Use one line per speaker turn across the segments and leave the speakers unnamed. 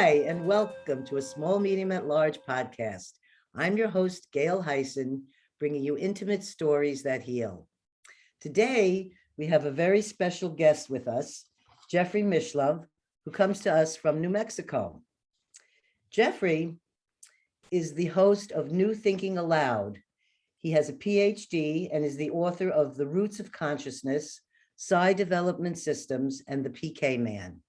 Hi, and welcome to a Small Medium at Large podcast. I'm your host, Gail Hayssen, bringing you intimate stories that heal. Today, we have a very special guest with us, Jeffrey Mishlove, who comes to us from New Mexico. Jeffrey is the host of New Thinking Aloud. He has a PhD and is the author of The Roots of Consciousness, Psi Development Systems, and the PK Man.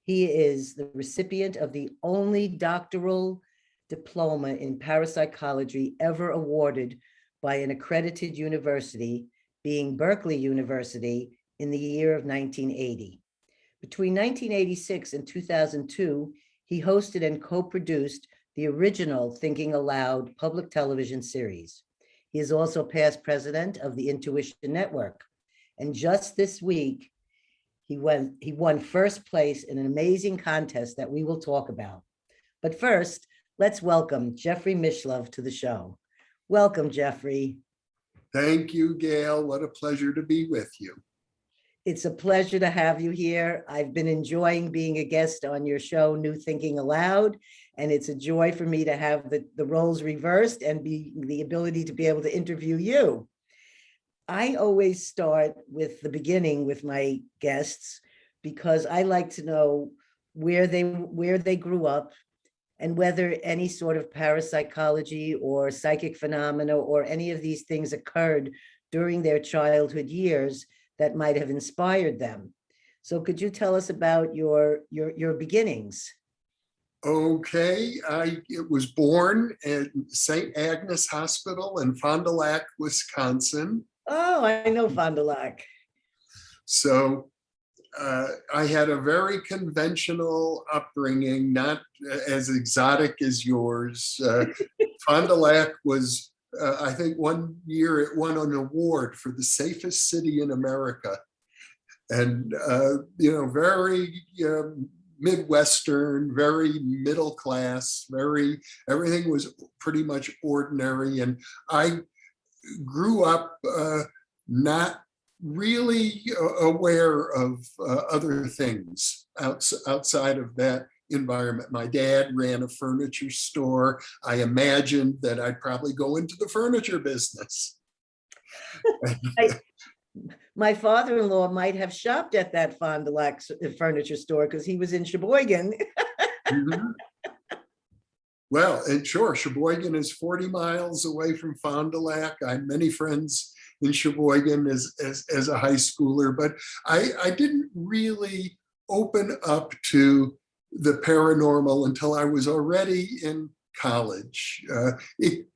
He is the recipient of the only doctoral diploma in parapsychology ever awarded by an accredited university, being Berkeley University, in the year of 1980. Between 1986 and 2002, he hosted and co-produced the original Thinking Aloud public television series. He is also past president of the Intuition Network. And just this week, he won first place in an amazing contest that we will talk about. But first, let's welcome Jeffrey Mishlove to the show. Welcome, Jeffrey.
Thank you, Gail. What a pleasure to be with you.
It's a pleasure to have you here. I've been enjoying being a guest on your show, New Thinking Aloud, and it's a joy for me to have the roles reversed and the ability to be able to interview you. I always start with the beginning with my guests because I like to know where they grew up and whether any sort of parapsychology or psychic phenomena or any of these things occurred during their childhood years that might have inspired them. So could you tell us about your beginnings?
Okay, I was born at St. Agnes Hospital in Fond du Lac, Wisconsin.
Oh, I know Fond du Lac.
So I had a very conventional upbringing, not as exotic as yours. Fond du Lac was, I think one year it won an award for the safest city in America. And, very Midwestern, very middle class, everything was pretty much ordinary. And I grew up not really aware of other things outside of that environment. My dad ran a furniture store. I imagined that I'd probably go into the furniture business.
My father-in-law might have shopped at that Fond du Lac furniture store because he was in Sheboygan.
Mm-hmm. Well, and sure, Sheboygan is 40 miles away from Fond du Lac. I had many friends in Sheboygan as a high schooler, but I didn't really open up to the paranormal until I was already in college,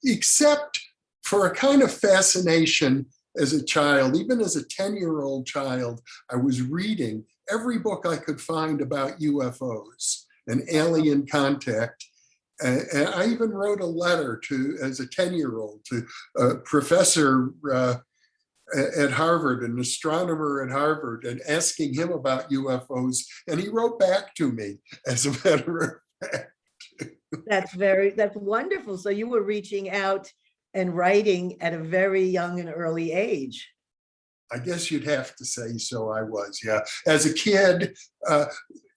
except for a kind of fascination as a child. Even as a 10-year-old child, I was reading every book I could find about UFOs and alien contact. And I even wrote a letter as a 10-year-old, to a professor at Harvard, an astronomer at Harvard, and asking him about UFOs. And he wrote back to me, as a matter of fact.
That's wonderful. So you were reaching out and writing at a very young and early age.
I guess you'd have to say so. I was, yeah. As a kid,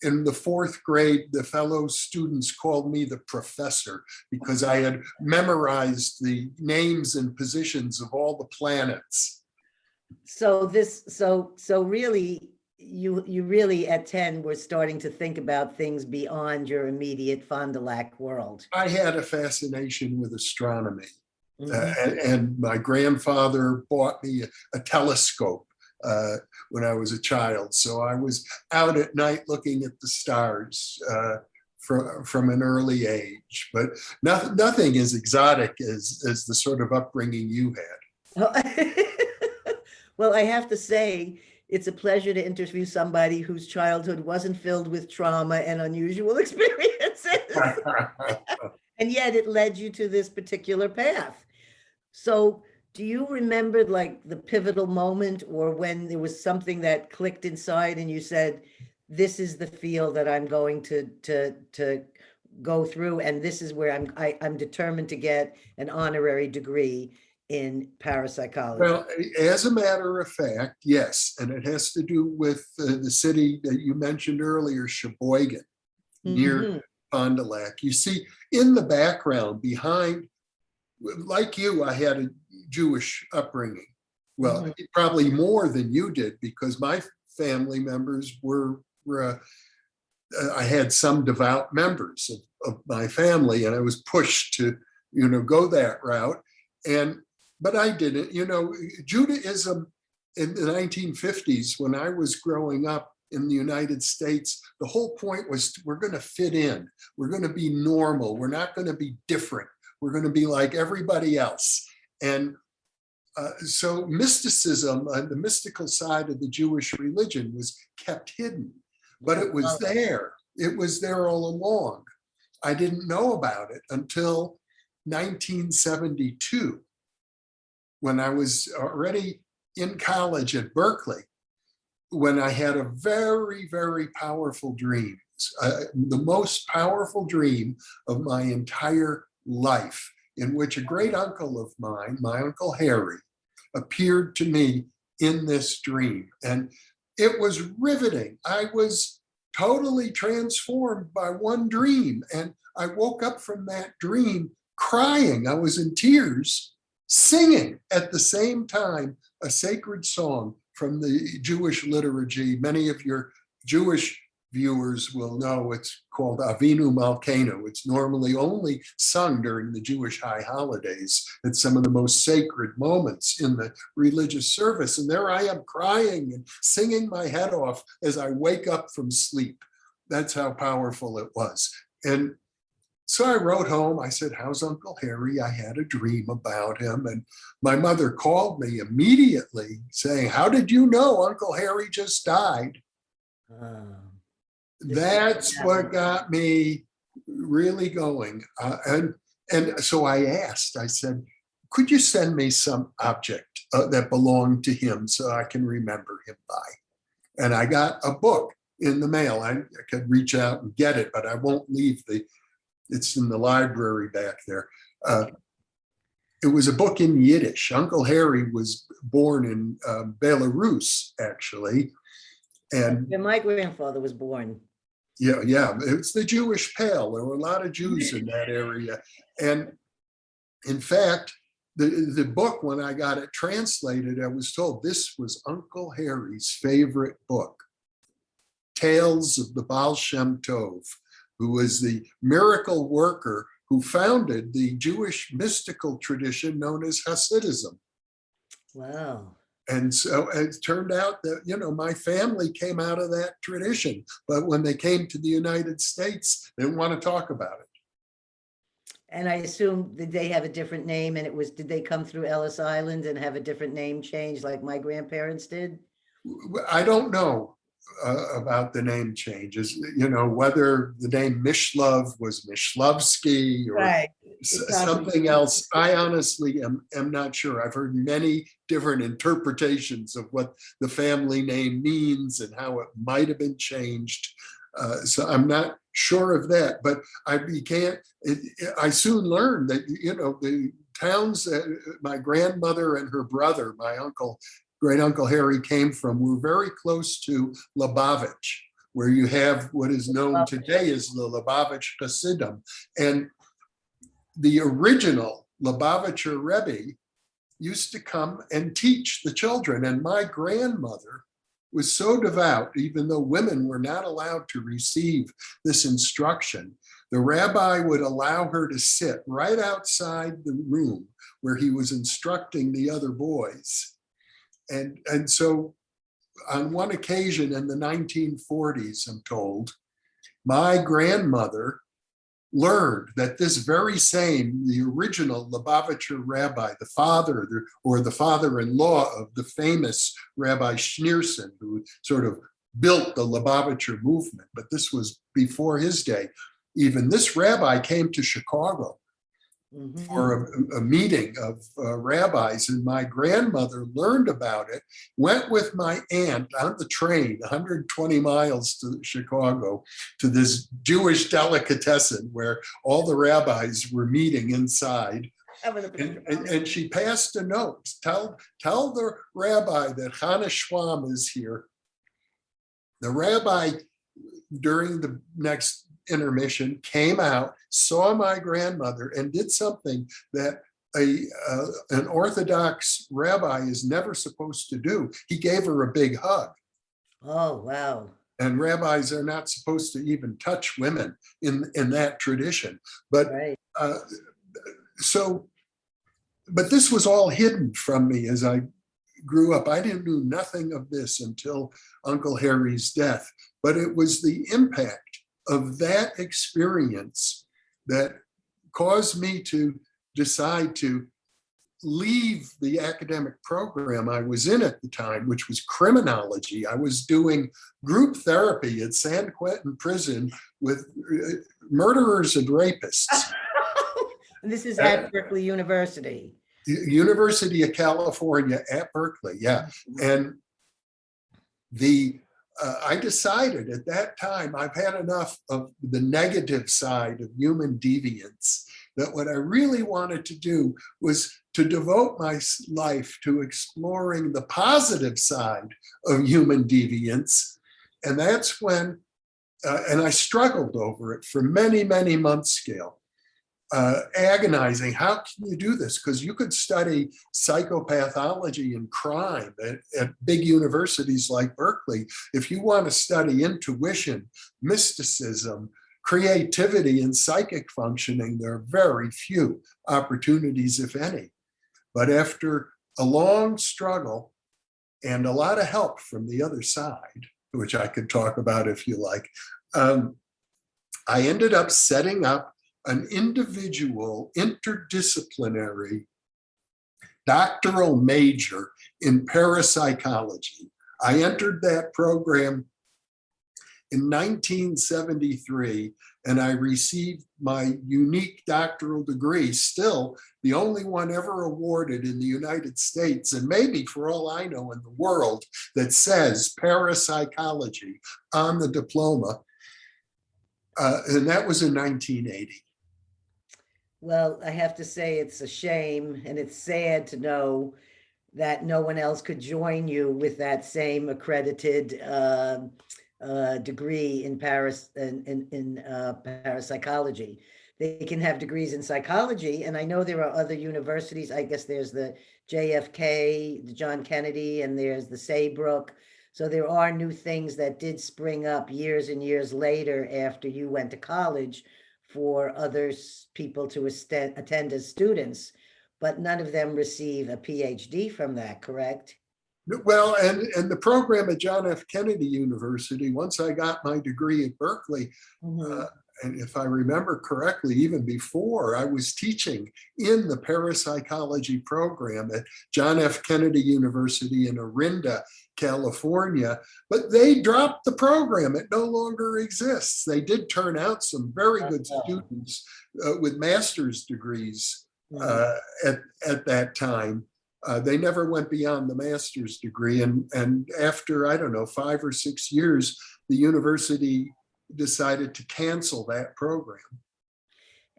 in the fourth grade, the fellow students called me the professor because I had memorized the names and positions of all the planets.
So really, you really at 10 were starting to think about things beyond your immediate Fond du Lac world.
I had a fascination with astronomy.
Mm-hmm.
And my grandfather bought me a telescope when I was a child. So I was out at night looking at the stars from an early age. But nothing as exotic as the sort of upbringing you had.
Well, I have to say, it's a pleasure to interview somebody whose childhood wasn't filled with trauma and unusual experiences. And yet it led you to this particular path. So do you remember like the pivotal moment or when there was something that clicked inside and you said, this is the field that I'm going to go through, and this is where I'm determined to get an honorary degree in parapsychology?
Well, as a matter of fact, yes. And it has to do with the city that you mentioned earlier, Sheboygan, near Fond du Lac. You see, in the background behind, like you, I had a Jewish upbringing. Well, probably more than you did, because my family members were I had some devout members of my family, and I was pushed to, go that route. But I didn't. Judaism in the 1950s, when I was growing up in the United States, the whole point was we're going to fit in. We're going to be normal. We're not going to be different. We're going to be like everybody else. And so mysticism, the mystical side of the Jewish religion, was kept hidden, but it was there. It was there all along. I didn't know about it until 1972, when I was already in college at Berkeley, when I had a very, very powerful dream, the most powerful dream of my entire life, in which a great uncle of mine, my Uncle Harry, appeared to me in this dream. And it was riveting. I was totally transformed by one dream. And I woke up from that dream crying. I was in tears, singing at the same time a sacred song from the Jewish liturgy. Many of your Jewish viewers will know it's called Avinu Malkeinu. It's normally only sung during the Jewish high holidays. It's some of the most sacred moments in the religious service. And there I am crying and singing my head off as I wake up from sleep. That's how powerful it was. And so I wrote home. I said, "How's Uncle Harry? I had a dream about him." And my mother called me immediately saying, "How did you know Uncle Harry just died?" That's what got me really going. And so I asked, I said, "Could you send me some object that belonged to him so I can remember him by?" And I got a book in the mail. I could reach out and get it, but I won't leave it's in the library back there. It was a book in Yiddish. Uncle Harry was born in Belarus, actually. And
my grandfather was born.
Yeah, it's the Jewish Pale. There were a lot of Jews in that area. And in fact, the book, when I got it translated, I was told this was Uncle Harry's favorite book, Tales of the Baal Shem Tov, who was the miracle worker who founded the Jewish mystical tradition known as Hasidism.
Wow.
And so it turned out that, my family came out of that tradition. But when they came to the United States, they didn't want to talk about it.
And I assume, did they have a different name? And did they come through Ellis Island and have a different name change like my grandparents did?
I don't know about the name changes, whether the name Mishlove was Mishlovsky or
right.
Something else. I honestly am not sure. I've heard many different interpretations of what the family name means and how it might have been changed. So I'm not sure of that, but I soon learned that, the towns that my grandmother and her brother, my great uncle Harry, came from were very close to Lubavitch, where you have what is known today as the Lubavitch Hasidim. And the original Lubavitcher Rebbe used to come and teach the children. And my grandmother was so devout, even though women were not allowed to receive this instruction, the rabbi would allow her to sit right outside the room where he was instructing the other boys. And so on one occasion in the 1940s, I'm told, my grandmother learned that this very same, the original Lubavitcher rabbi, the father-in-law of the famous Rabbi Schneerson, who sort of built the Lubavitcher movement, but this was before his day. Even this rabbi came to Chicago for a meeting of rabbis, and my grandmother learned about it, went with my aunt on the train 120 miles to Chicago to this Jewish delicatessen where all the rabbis were meeting inside. And she passed a note, tell the rabbi that Hannah Schwam is here. The rabbi, during the next intermission, came out, saw my grandmother, and did something that an Orthodox rabbi is never supposed to do. He gave her a big hug.
Oh, wow.
And rabbis are not supposed to even touch women in that tradition. But
Right.
But this was all hidden from me as I grew up. I didn't know nothing of this until Uncle Harry's death. But it was the impact of that experience that caused me to decide to leave the academic program I was in at the time, which was criminology. I was doing group therapy at San Quentin prison with murderers and rapists.
And this is at Berkeley University.
University of California at Berkeley, yeah. And I decided at that time, I've had enough of the negative side of human deviance, that what I really wanted to do was to devote my life to exploring the positive side of human deviance. And that's when, and I struggled over it for many, many months, Gail, agonizing. How can you do this? Because you could study psychopathology and crime at big universities like Berkeley. If you want to study intuition, mysticism, creativity, and psychic functioning, there are very few opportunities, if any. But after a long struggle and a lot of help from the other side, which I could talk about if you like, I ended up setting up an individual interdisciplinary doctoral major in parapsychology. I entered that program in 1973, and I received my unique doctoral degree, still the only one ever awarded in the United States, and maybe for all I know in the world, that says parapsychology on the diploma. And that was in 1980.
Well, I have to say it's a shame, and it's sad to know that no one else could join you with that same accredited degree in parapsychology. They can have degrees in psychology, and I know there are other universities. I guess there's the JFK, the John Kennedy, and there's the Saybrook. So there are new things that did spring up years and years later after you went to college for other people to attend as students, but none of them receive a PhD from that, correct?
Well, and the program at John F. Kennedy University, once I got my degree at Berkeley, and if I remember correctly, even before, I was teaching in the parapsychology program at John F. Kennedy University in Orinda, California, but they dropped the program. It no longer exists. They did turn out some very good students with master's degrees at that time. They never went beyond the master's degree. And after, I don't know, 5 or 6 years, the university decided to cancel that program.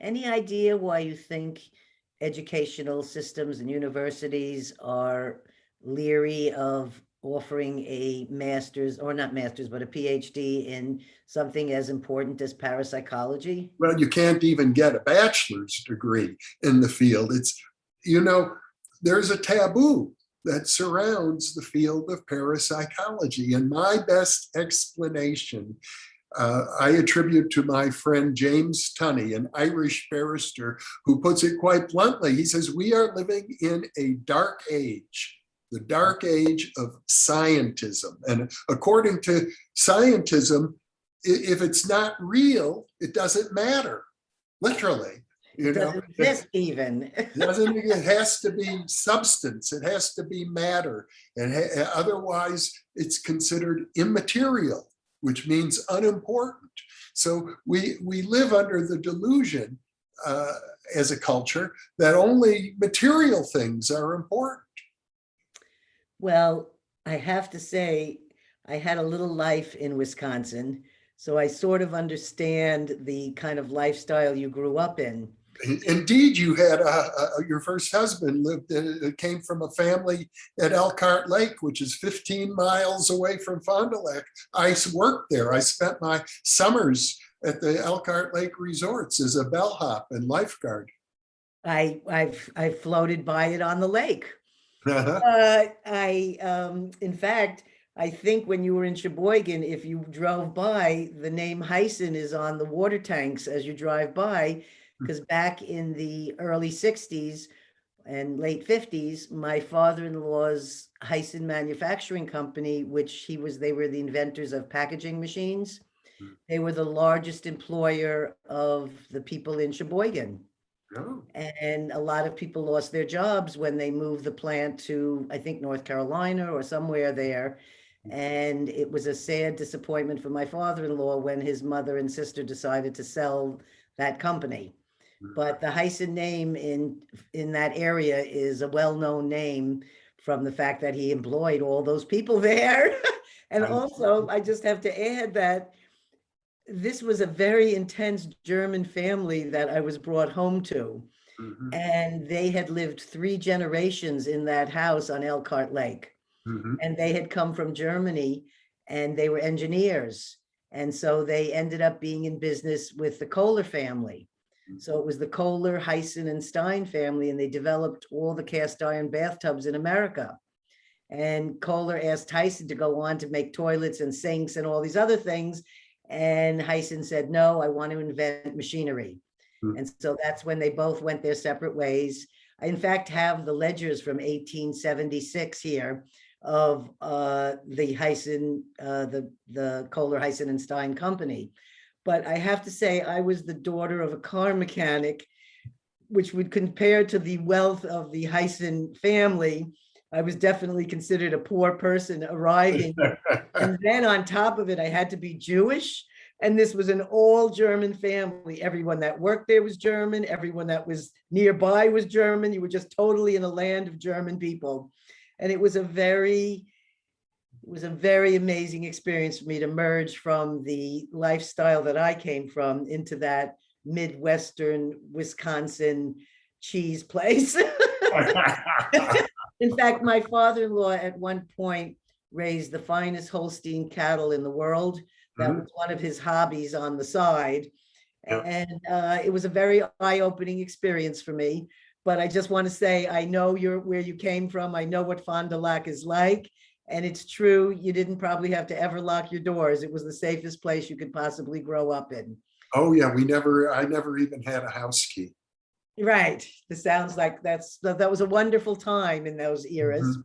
Any idea why you think educational systems and universities are leery of offering a master's, or not master's, but a PhD in something as important as parapsychology?
Well, you can't even get a bachelor's degree in the field. It's, there's a taboo that surrounds the field of parapsychology. And my best explanation, I attribute to my friend James Tunney, an Irish barrister, who puts it quite bluntly. He says, we are living in a dark age, the dark age of scientism. And according to scientism, if it's not real, it doesn't matter, literally.
It doesn't exist even.
It has to be substance. It has to be matter. And otherwise, it's considered immaterial, which means unimportant. So we live under the delusion as a culture that only material things are important.
Well, I have to say, I had a little life in Wisconsin, so I sort of understand the kind of lifestyle you grew up in.
Indeed, you had your first husband came from a family at Elkhart Lake, which is 15 miles away from Fond du Lac. I worked there. I spent my summers at the Elkhart Lake Resorts as a bellhop and lifeguard.
I've floated by it on the lake. In fact, I think when you were in Sheboygan, if you drove by, the name Hayssen is on the water tanks as you drive by, because back in the early 60s and late 50s, my father-in-law's Hayssen Manufacturing Company, which they were the inventors of packaging machines. They were the largest employer of the people in Sheboygan.
Oh.
And a lot of people lost their jobs when they moved the plant to, I think, North Carolina or somewhere there. And it was a sad disappointment for my father-in-law when his mother and sister decided to sell that company. But the Hayssen name in that area is a well-known name from the fact that he employed all those people there. And also, I just have to add that this was a very intense German family that I was brought home to.
Mm-hmm.
And they had lived 3 generations in that house on Elkhart Lake.
Mm-hmm.
And they had come from Germany and they were engineers. And so they ended up being in business with the Kohler family. So it was the Kohler, Hayssen, and Stein family, and they developed all the cast iron bathtubs in America. And Kohler asked Hayssen to go on to make toilets and sinks and all these other things. And Hayssen said, no, I want to invent machinery. And so that's when they both went their separate ways. I, in fact, have the ledgers from 1876 here of the Hayssen, the Kohler, Hayssen, and Stein company. But I have to say, I was the daughter of a car mechanic, which would compare to the wealth of the Hayssen family. I was definitely considered a poor person arriving. And then on top of it, I had to be Jewish. And this was an all German family. Everyone that worked there was German. Everyone that was nearby was German. You were just totally in a land of German people. And it was a very amazing experience for me to merge from the lifestyle that I came from into that Midwestern Wisconsin cheese place. In fact, my father-in-law at one point raised the finest Holstein cattle in the world. That was one of his hobbies on the side. And it was a very eye-opening experience for me. But I just want to say, I know where you came from. I know what Fond du Lac is like. And it's true, you didn't probably have to ever lock your doors. It was the safest place you could possibly grow up in.
Oh yeah, I never even had a house key.
Right. It sounds like that was a wonderful time in those eras.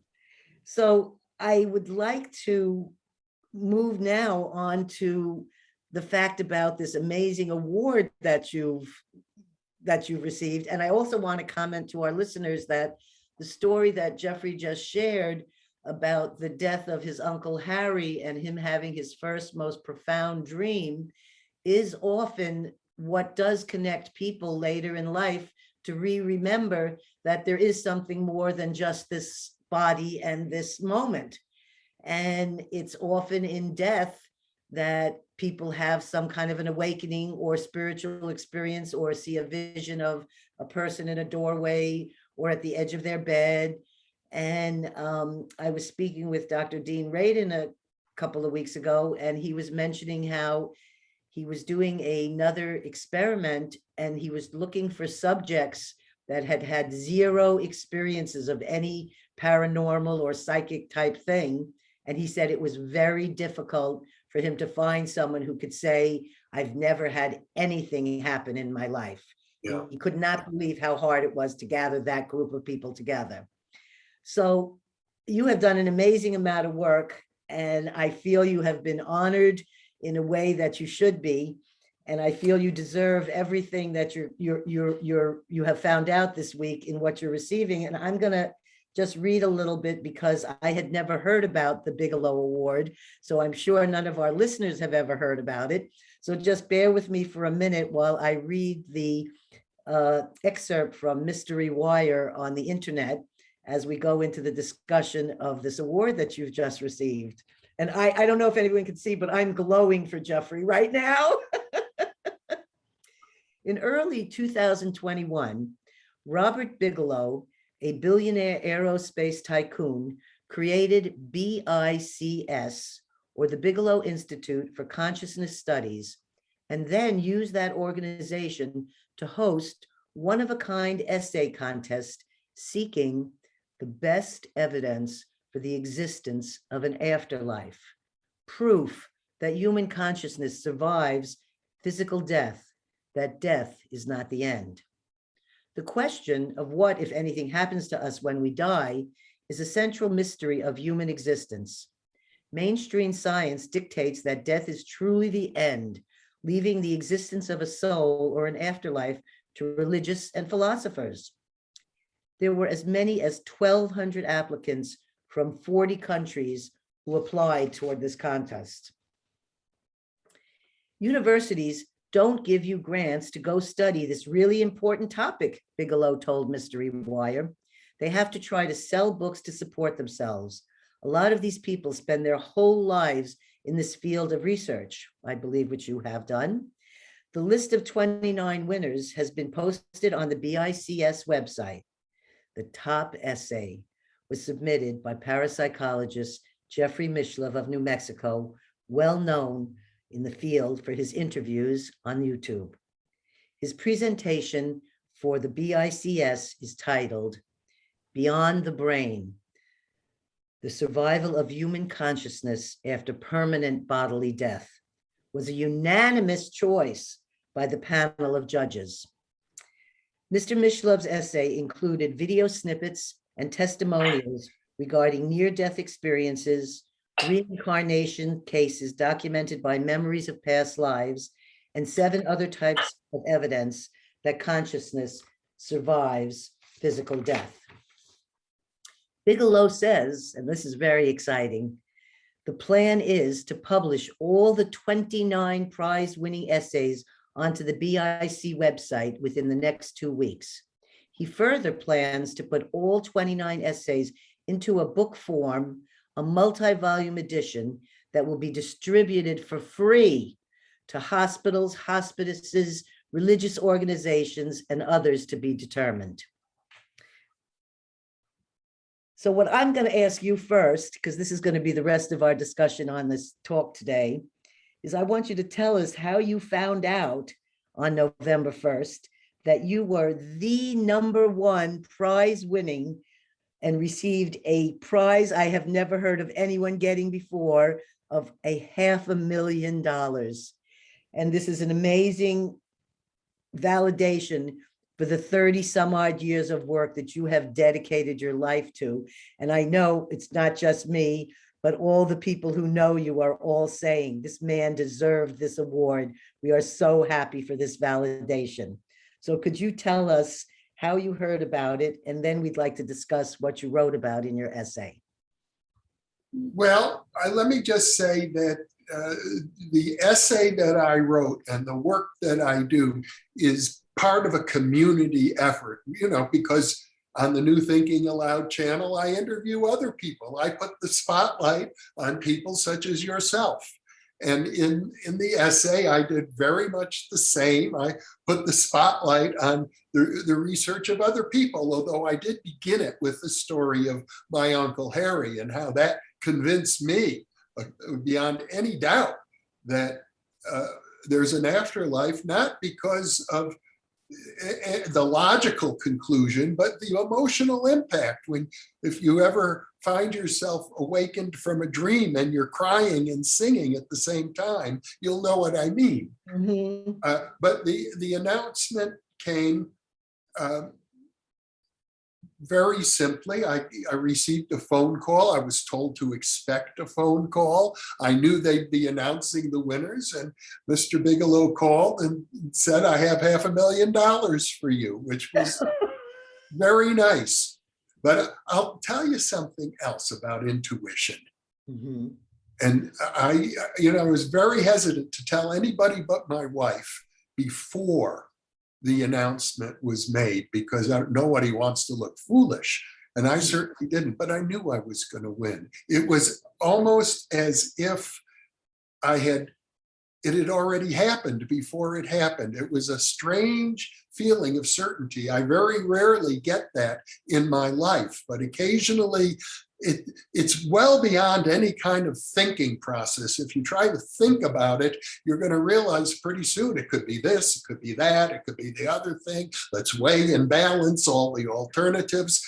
So I would like to move now on to the fact about this amazing award that you've received. And I also want to comment to our listeners that the story that Jeffrey just shared about the death of his Uncle Harry and him having his first most profound dream is often what does connect people later in life to remember that there is something more than just this body and this moment. And it's often in death that people have some kind of an awakening or spiritual experience, or see a vision of a person in a doorway or at the edge of their bed. And I was speaking with Dr. Dean Radin a couple of weeks ago, and he was mentioning how he was doing another experiment, and he was looking for subjects that had had zero experiences of any paranormal or psychic type thing. And he said it was very difficult for him to find someone who could say, I've never had anything happen in my life. Yeah. He could not believe how hard it was to gather that group of people together. So you have done an amazing amount of work, and I feel you have been honored in a way that you should be. And I feel you deserve everything that you have found out this week in what you're receiving. And I'm going to just read a little bit, because I had never heard about the Bigelow Award. So I'm sure none of our listeners have ever heard about it. So just bear with me for a minute while I read the excerpt from Mystery Wire on the internet as we go into the discussion of this award that you've just received. And I don't know if anyone can see, but I'm glowing for Jeffrey right now. In early 2021, Robert Bigelow, a billionaire aerospace tycoon, created BICS, or the Bigelow Institute for Consciousness Studies, and then use that organization to host one-of-a-kind essay contest seeking the best evidence for the existence of an afterlife, proof that human consciousness survives physical death, that death is not the end. The question of what, if anything, happens to us when we die is a central mystery of human existence. Mainstream science dictates that death is truly the end, leaving the existence of a soul or an afterlife to religious and philosophers. There were as many as 1,200 applicants from 40 countries who applied toward this contest. Universities don't give you grants to go study this really important topic, Bigelow told Mystery Wire. They have to try to sell books to support themselves. A lot of these people spend their whole lives in this field of research, I believe, which you have done. The list of 29 winners has been posted on the BICS website. The top essay was submitted by parapsychologist Jeffrey Mishlove of New Mexico, well known in the field for his interviews on YouTube. His presentation for the BICS is titled Beyond the Brain, The Survival of Human Consciousness After Permanent Bodily Death, was a unanimous choice by the panel of judges. Mr. Mishlove's essay included video snippets and testimonials regarding near-death experiences, reincarnation cases documented by memories of past lives, and 7 other types of evidence that consciousness survives physical death. Bigelow says, and this is very exciting, the plan is to publish all the 29 prize-winning essays onto the BIC website within the next 2 weeks. He further plans to put all 29 essays into a book form, a multi-volume edition that will be distributed for free to hospitals, hospices, religious organizations, and others to be determined. So what I'm going to ask you first, because this is going to be the rest of our discussion on this talk today, is I want you to tell us how you found out on November 1st that you were the #1 prize winning and received a prize I have never heard of anyone getting before of $500,000. And this is an amazing validation for the 30 some odd years of work that you have dedicated your life to. And I know it's not just me, but all the people who know you are all saying this man deserved this award. We are so happy for this validation. So could you tell us how you heard about it? And then we'd like to discuss what you wrote about in your essay.
Well, let me just say that the essay that I wrote and the work that I do is part of a community effort, because on the New Thinking Aloud channel, I interview other people. I put the spotlight on people such as yourself. And in the essay, I did very much the same. I put the spotlight on the research of other people, although I did begin it with the story of my Uncle Harry and how that convinced me beyond any doubt that there's an afterlife, not because of the logical conclusion, but the emotional impact. If you ever find yourself awakened from a dream and you're crying and singing at the same time, you'll know what I mean.
Mm-hmm.
But the announcement came very simply. I received a phone call. I was told to expect a phone call. I knew they'd be announcing the winners, and Mr. Bigelow called and said, I have $500,000 for you, which was very nice. But I'll tell you something else about intuition.
Mm-hmm.
And I was very hesitant to tell anybody but my wife before the announcement was made, because nobody wants to look foolish. And I certainly didn't, but I knew I was going to win. It was almost as if I had it had already happened before it happened. It was a strange feeling of certainty. I very rarely get that in my life, but occasionally it's well beyond any kind of thinking process. If you try to think about it, you're going to realize pretty soon it could be this, it could be that, it could be the other thing. Let's weigh and balance all the alternatives.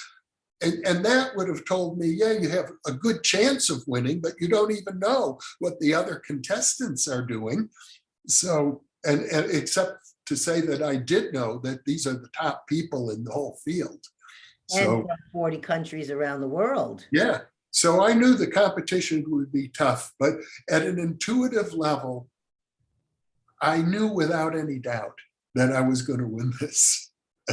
And that would have told me, yeah, you have a good chance of winning, but you don't even know what the other contestants are doing. So, and except to say that I did know that these are the top people in the whole field. So,
and from 40 countries around the world.
yeah. So I knew the competition would be tough, but at an intuitive level, I knew without any doubt that I was going to win this.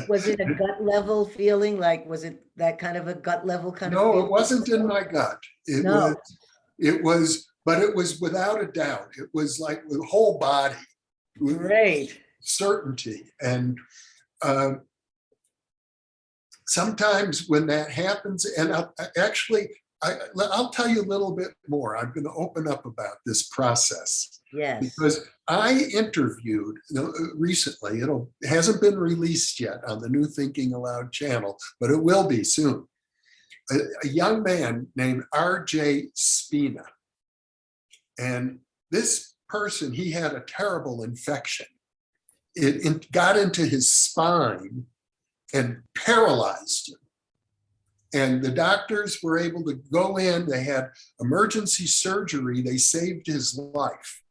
Was it a gut level feeling? Like, was it that kind of a gut level kind of
No,
feeling?
it wasn't in my gut.
No.
It was, but it was without a doubt. It was like the whole body. With
Great.
certainty. And sometimes when that happens, and I'll tell you a little bit more. I'm going to open up about this process.
Yes.
Because I interviewed recently, it hasn't been released yet on the New Thinking Aloud channel, but it will be soon. A young man named R.J. Spina. And this person, he had a terrible infection. It got into his spine and paralyzed him. And the doctors were able to go in, they had emergency surgery, they saved his life,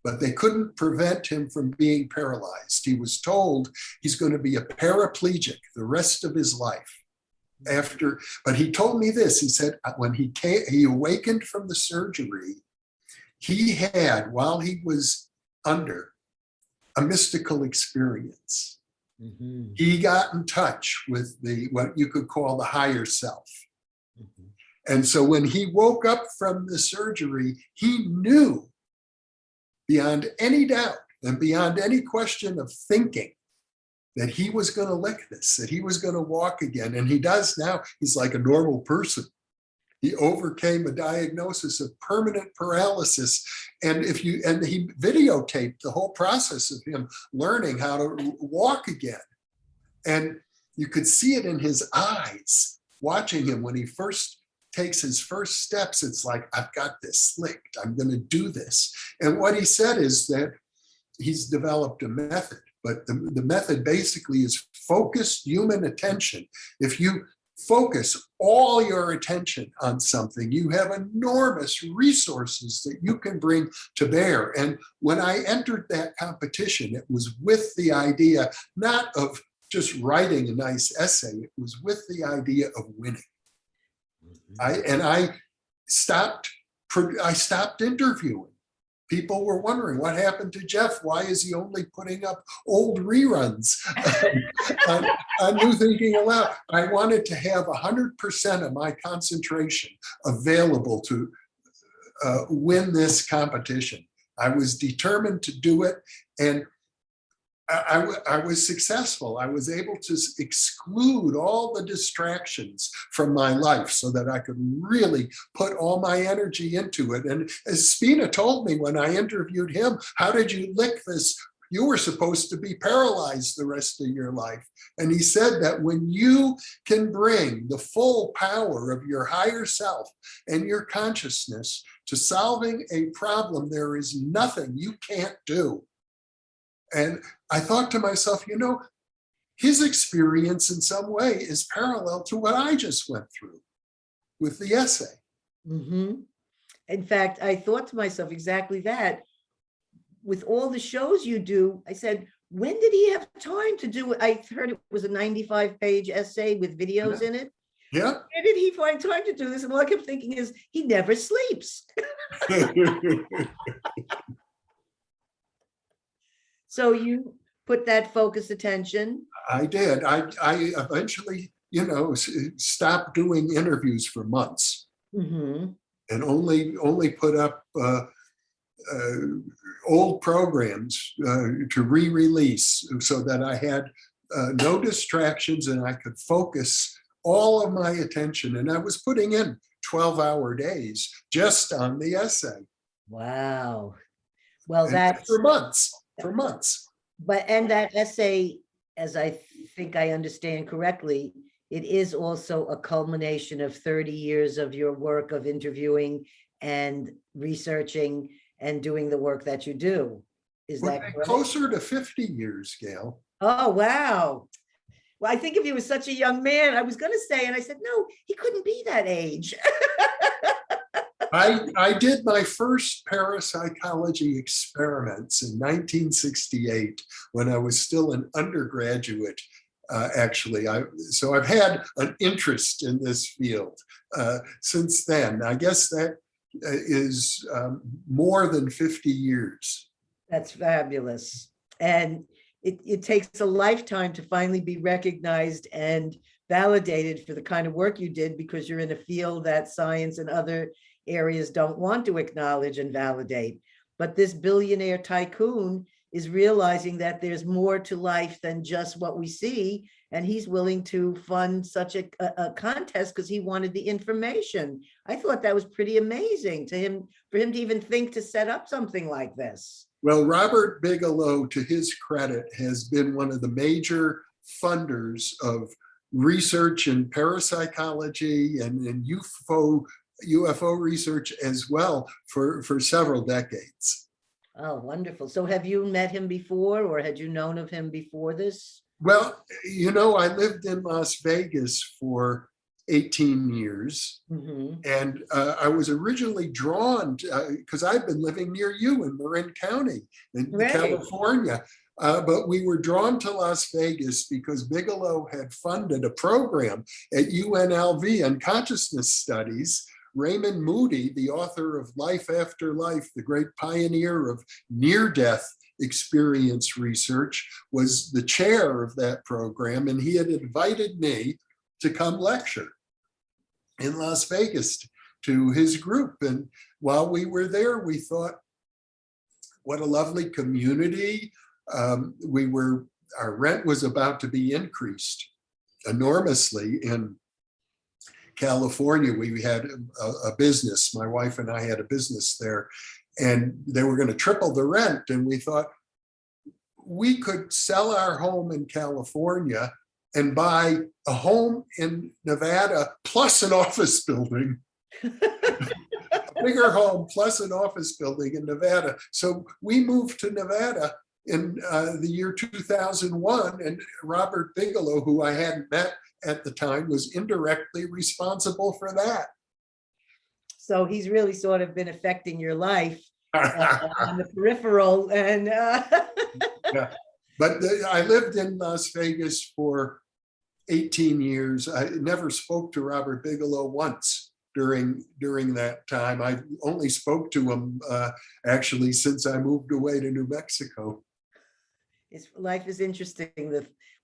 but they couldn't prevent him from being paralyzed. He was told he's going to be a paraplegic the rest of his life. But he told me this, he said, when he awakened from the surgery, he had, while he was under, a mystical experience. Mm-hmm. He got in touch with what you could call the higher self. Mm-hmm. And so when he woke up from the surgery, he knew beyond any doubt and beyond any question of thinking that he was going to lick this, that he was going to walk again. And he does now. He's like a normal person. He overcame a diagnosis of permanent paralysis. And he videotaped the whole process of him learning how to walk again. And you could see it in his eyes, watching him when he first takes his first steps. It's like, I've got this licked. I'm going to do this. And what he said is that he's developed a method, but the method basically is focused human attention. If you focus all your attention on something, you have enormous resources that you can bring to bear. And when I entered that competition, it was with the idea not of just writing a nice essay, it was with the idea of winning. Mm-hmm. I stopped interviewing. People were wondering what happened to Jeff. Why is he only putting up old reruns on New Thinking Aloud? I wanted to have 100% of my concentration available to win this competition. I was determined to do it, and I was successful. I was able to exclude all the distractions from my life so that I could really put all my energy into it. And as Spina told me when I interviewed him, how did you lick this? You were supposed to be paralyzed the rest of your life. And he said that when you can bring the full power of your higher self and your consciousness to solving a problem, there is nothing you can't do. And I thought to myself, his experience in some way is parallel to what I just went through with the essay.
Mm-hmm. In fact, I thought to myself exactly that. With all the shows you do, I said, when did he have time to do it? I heard it was a 95-page essay with videos in it.
Yeah.
Where did he find time to do this? And all I kept thinking is, he never sleeps. So you put that focused attention?
I did. I eventually, stopped doing interviews for months, mm-hmm. and only put up old programs to re-release so that I had no distractions and I could focus all of my attention. And I was putting in 12-hour days just on the essay.
Wow. Well,
and
that's,
for months.
but, and that essay, as I think I understand correctly, it is also a culmination of 30 years of your work of interviewing and researching and doing the work that you do. Is
We're
that correct?
closer to 50 years, Gail.
Oh, wow. Well, I think if he was such a young man, I was going to say, and I said, no, he couldn't be that age.
I did my first parapsychology experiments in 1968 when I was still an undergraduate. Actually, so I've had an interest in this field since then. I guess that is more than 50 years.
That's fabulous. And it takes a lifetime to finally be recognized and validated for the kind of work you did, because you're in a field that science and other areas don't want to acknowledge and validate. But this billionaire tycoon is realizing that there's more to life than just what we see. And he's willing to fund such a contest because he wanted the information. I thought that was pretty amazing to him, for him to even think to set up something like this.
Well, Robert Bigelow, to his credit, has been one of the major funders of research in parapsychology and in UFO research as well for several decades.
Oh, wonderful. So have you met him before, or had you known of him before this?
Well, you know, I lived in Las Vegas for 18 years.
Mm-hmm.
And I was originally drawn because I've been living near you in Marin County in California. But we were drawn to Las Vegas because Bigelow had funded a program at UNLV on consciousness studies. Raymond Moody, the author of Life After Life, the great pioneer of near-death experience research, was the chair of that program, and he had invited me to come lecture in Las Vegas to his group. And while we were there, we thought, what a lovely community. Our rent was about to be increased enormously in California. We had a business, my wife and I had a business there, and they were going to triple the rent. And we thought we could sell our home in California and buy a home in Nevada plus an office building, a bigger home plus an office building in Nevada. So we moved to Nevada in the year 2001, and Robert Bigelow, who I hadn't met at the time, was indirectly responsible for that.
So he's really sort of been affecting your life on the peripheral. And
yeah. But I lived in Las Vegas for 18 years. I never spoke to Robert Bigelow once during that time. I only spoke to him actually since I moved away to New Mexico.
Life is interesting,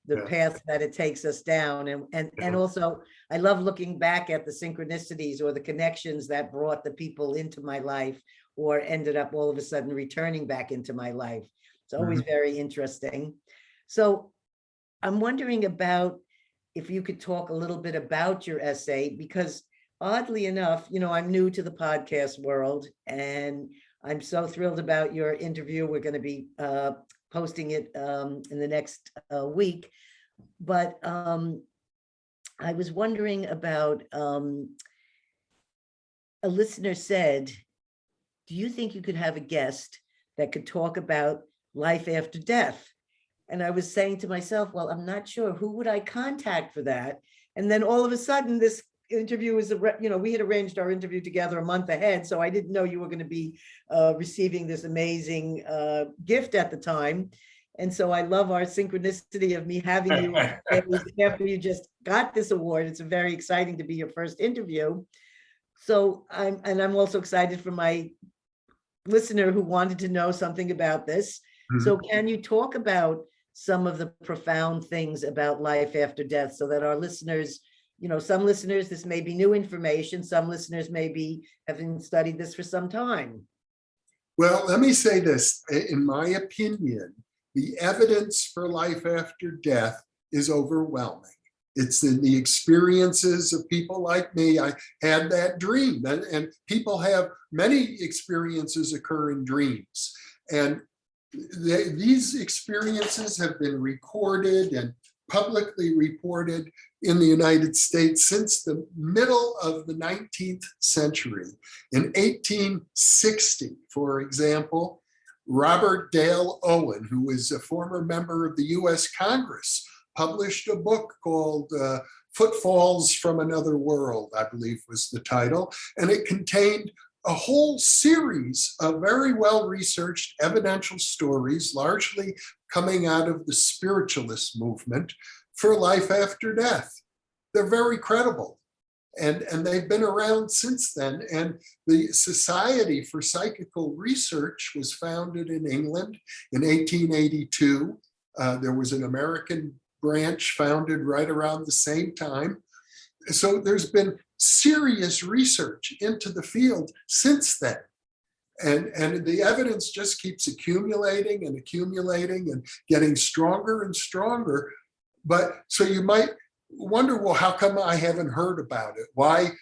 the path that it takes us down. And also, I love looking back at the synchronicities or the connections that brought the people into my life or ended up all of a sudden returning back into my life. It's always very interesting. So I'm wondering about if you could talk a little bit about your essay, because oddly enough, you know, I'm new to the podcast world, and I'm so thrilled about your interview. We're going to be posting it in the next week. But I was wondering about, a listener said, do you think you could have a guest that could talk about life after death? And I was saying to myself, well, I'm not sure, who would I contact for that? And then all of a sudden this interview was, you know, we had arranged our interview together a month ahead. So I didn't know you were going to be receiving this amazing gift at the time. And so I love our synchronicity of me having you after you just got this award. It's very exciting to be your first interview. So I'm also excited for my listener who wanted to know something about this. Mm-hmm. So can you talk about some of the profound things about life after death so that our listeners, you know, some listeners, this may be new information. Some listeners may be having studied this for some time.
Well, let me say this. In my opinion, the evidence for life after death is overwhelming. It's in the experiences of people like me. I had that dream, and people have many experiences occur in dreams. And these experiences have been recorded and publicly reported in the United States since the middle of the 19th century. In 1860, for example, Robert Dale Owen, who was a former member of the US Congress, published a book called Footfalls from Another World, I believe was the title, and it contained a whole series of very well-researched evidential stories, largely coming out of the spiritualist movement, for life after death. They're very credible. And they've been around since then. And the Society for Psychical Research was founded in England in 1882. There was an American branch founded right around the same time. So there's been serious research into the field since then. And the evidence just keeps accumulating and getting stronger and stronger. But so you might wonder, well, how come I haven't heard about it? Why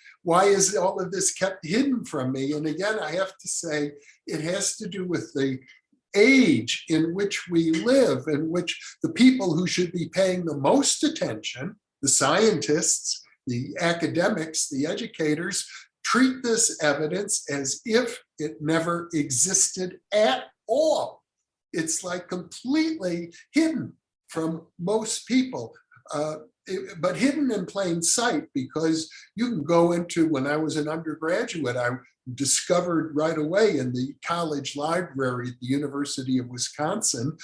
is all of this kept hidden from me? And again, I have to say, it has to do with the age in which we live, in which the people who should be paying the most attention, the scientists, the academics, the educators, treat this evidence as if it never existed at all. It's like completely hidden from most people, but hidden in plain sight, because you can go into, when I was an undergraduate, I discovered right away in the college library at the University of Wisconsin,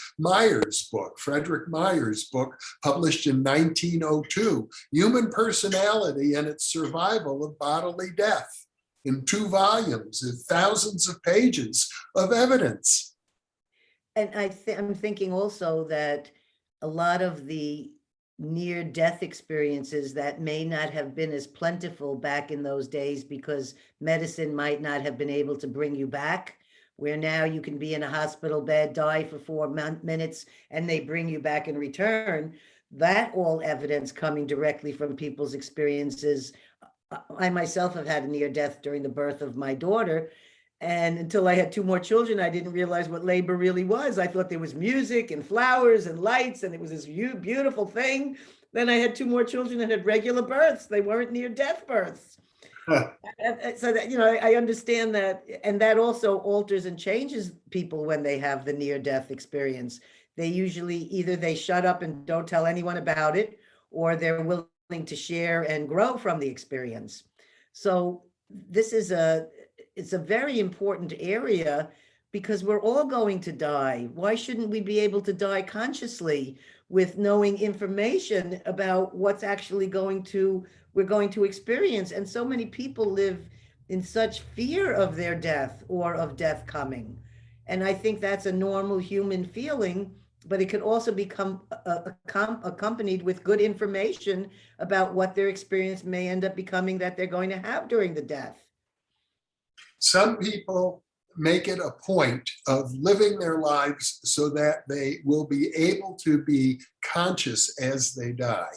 Frederick Myers' book, published in 1902, Human Personality and Its Survival of Bodily Death, in 2 volumes and thousands of pages of evidence.
And I'm thinking also that a lot of the near-death experiences that may not have been as plentiful back in those days because medicine might not have been able to bring you back, where now you can be in a hospital bed, die for 4 minutes, and they bring you back in return. That all evidence coming directly from people's experiences. I myself have had a near-death during the birth of my daughter. And until I had 2 more children, I didn't realize what labor really was. I thought there was music and flowers and lights, and it was this beautiful thing. Then I had 2 more children and had regular births. They weren't near-death births. So that, I understand that. And that also alters and changes people when they have the near-death experience. They usually either they shut up and don't tell anyone about it, or they're willing to share and grow from the experience. So this is it's a very important area, because we're all going to die. Why shouldn't we be able to die consciously with knowing information about what's actually we're going to experience? And so many people live in such fear of their death or of death coming. And I think that's a normal human feeling, but it could also become accompanied with good information about what their experience may end up becoming that they're going to have during the death.
Some people make it a point of living their lives so that they will be able to be conscious as they die.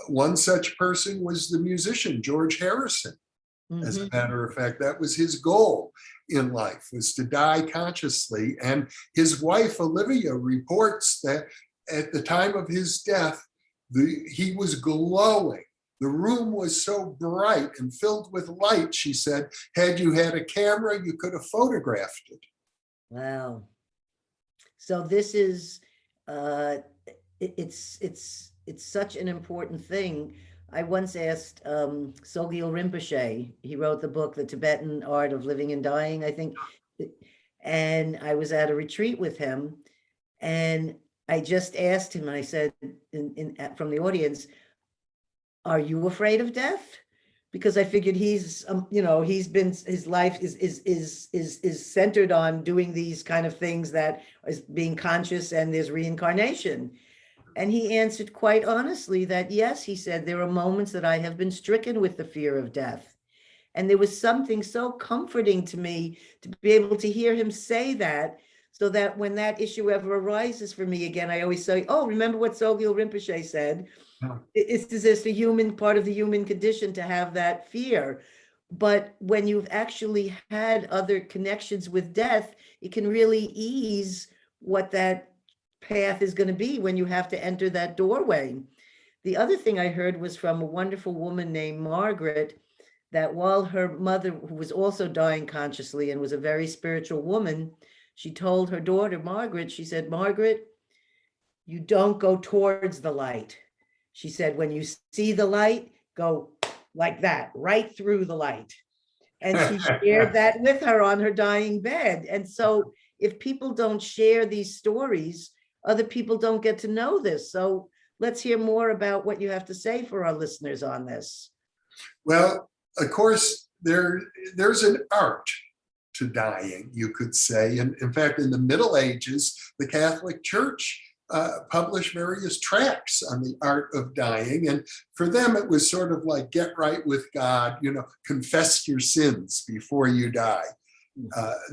One such person was the musician George Harrison. As a matter of fact, that was his goal in life, was to die consciously. And his wife, Olivia, reports that at the time of his death, he was glowing. The room was so bright and filled with light, she said, had you had a camera, you could have photographed it.
Wow. So this is, it's such an important thing. I once asked Sogyal Rinpoche, he wrote the book, The Tibetan Art of Living and Dying, I think. And I was at a retreat with him, and I just asked him, I said, from the audience, are you afraid of death? Because I figured he's been, his life is centered on doing these kind of things, that is being conscious, and there's reincarnation. And he answered quite honestly that, yes, he said, there are moments that I have been stricken with the fear of death. And there was something so comforting to me to be able to hear him say that, so that when that issue ever arises for me again, I always say, oh, remember what Sogyal Rinpoche said? It's just a human part of the human condition to have that fear. But when you've actually had other connections with death, it can really ease what that path is going to be when you have to enter that doorway. The other thing I heard was from a wonderful woman named Margaret, that while her mother, who was also dying consciously and was a very spiritual woman, she told her daughter, Margaret, she said, Margaret, you don't go towards the light. She said, when you see the light, go like that, right through the light. And she shared that with her on her dying bed. And so if people don't share these stories, other people don't get to know this. So let's hear more about what you have to say for our listeners on this.
Well, of course, there's an art to dying, you could say. And in fact, in the Middle Ages, the Catholic Church published various tracts on the art of dying. And for them, it was sort of like, get right with God, confess your sins before you die,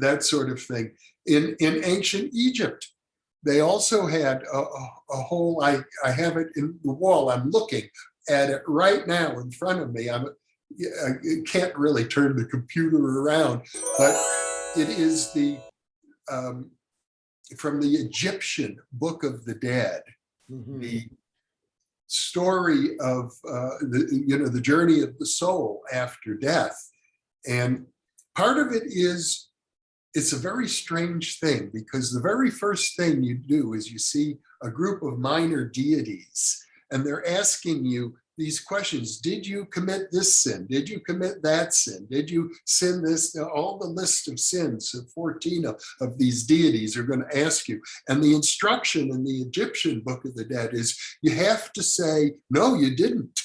that sort of thing. In ancient Egypt, they also had a whole, I have it in the wall, I'm looking at it right now in front of me. I can't really turn the computer around, but it is from the Egyptian Book of the Dead, the story of the journey of the soul after death. And part of it is, it's a very strange thing, because the very first thing you do is you see a group of minor deities, and they're asking you these questions. Did you commit this sin? Did you commit that sin? Did you sin this? All the list of sins, 14 of these deities are going to ask you. And the instruction in the Egyptian Book of the Dead is you have to say, no, you didn't.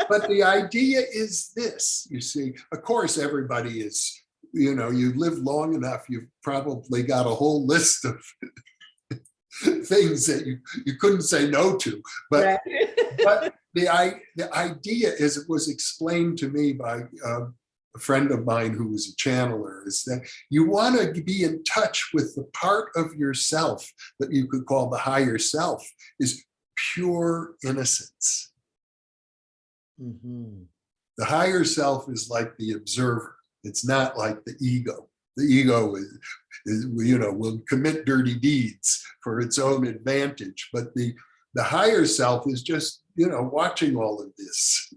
But the idea is this, you see, of course, everybody is, you live long enough, you've probably got a whole list of things that you couldn't say no to. But, right. But the idea, as it was explained to me by a friend of mine who was a channeler, is that you want to be in touch with the part of yourself that you could call the higher self, is pure innocence. The higher self is like the observer. It's not like the ego. The ego is will commit dirty deeds for its own advantage. But the higher self is just, watching all of this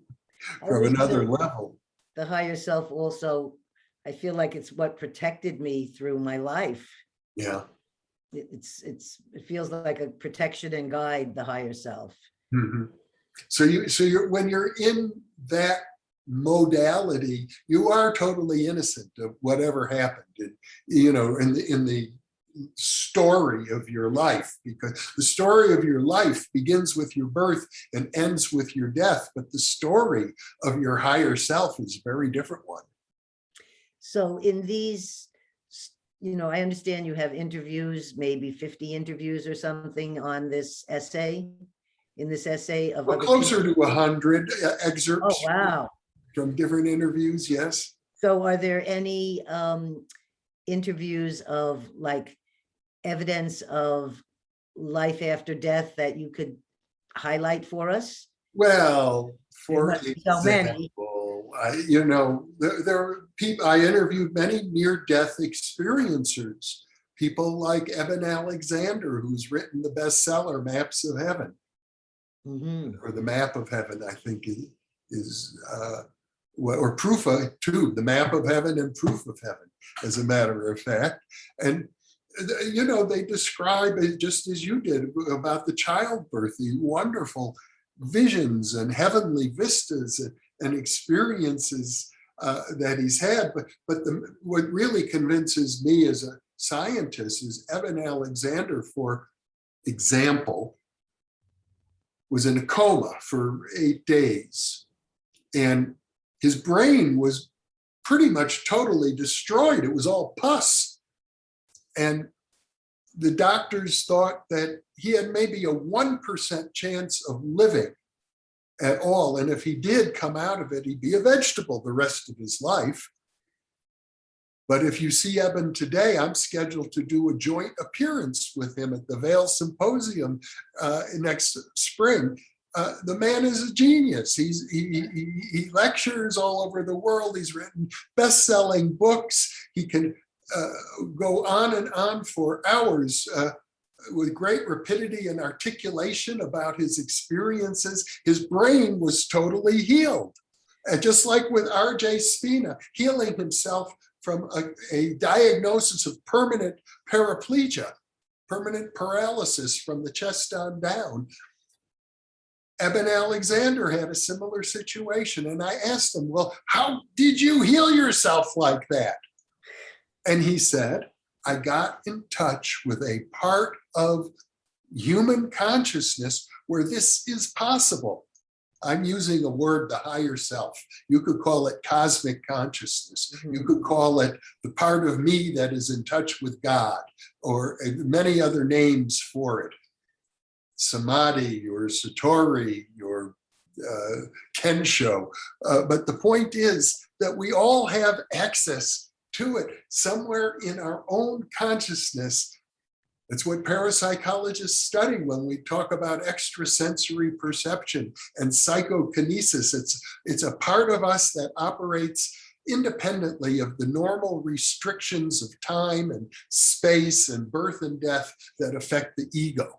from another level.
The higher self also, I feel like it's what protected me through my life.
Yeah.
It feels like a protection and guide, the higher self.
So you're when you're in that modality, you are totally innocent of whatever happened, in the story of your life, because the story of your life begins with your birth and ends with your death, but the story of your higher self is a very different one. So
in these, I understand you have interviews, maybe 50 interviews or something on this essay. In this essay of
closer to 100 excerpts.
Oh, wow.
From different interviews, yes.
So are there any interviews of like evidence of life after death that you could highlight for us?
Well, for example, there are people, I interviewed many near-death experiencers, people like Eben Alexander, who's written the bestseller Maps of Heaven. Or the Map of Heaven, I think is or Proof of, too, the Map of Heaven and Proof of Heaven, as a matter of fact. And, they describe it just as you did about the childbirth, the wonderful visions and heavenly vistas and experiences that he's had. But what really convinces me as a scientist is Eben Alexander, for example, was in a coma for 8 days. And his brain was pretty much totally destroyed. It was all pus. And the doctors thought that he had maybe a 1% chance of living at all. And if he did come out of it, he'd be a vegetable the rest of his life. But if you see Eben today, I'm scheduled to do a joint appearance with him at the Vail Symposium next spring. the man is a genius. He lectures all over the world. He's written best-selling books. He can go on and on for hours with great rapidity and articulation about his experiences. His brain was totally healed. And just like with R.J. Spina, healing himself from a diagnosis of permanent paraplegia, permanent paralysis from the chest on down. Eben Alexander had a similar situation. And I asked him, well, how did you heal yourself like that? And he said, I got in touch with a part of human consciousness where this is possible. I'm using a word, the higher self. You could call it cosmic consciousness. Mm-hmm. You could call it the part of me that is in touch with God, or many other names for it. Samadhi or Satori or Kensho. But the point is that we all have access to it somewhere in our own consciousness. It's what parapsychologists study when we talk about extrasensory perception and psychokinesis. It's a part of us that operates independently of the normal restrictions of time and space and birth and death that affect the ego.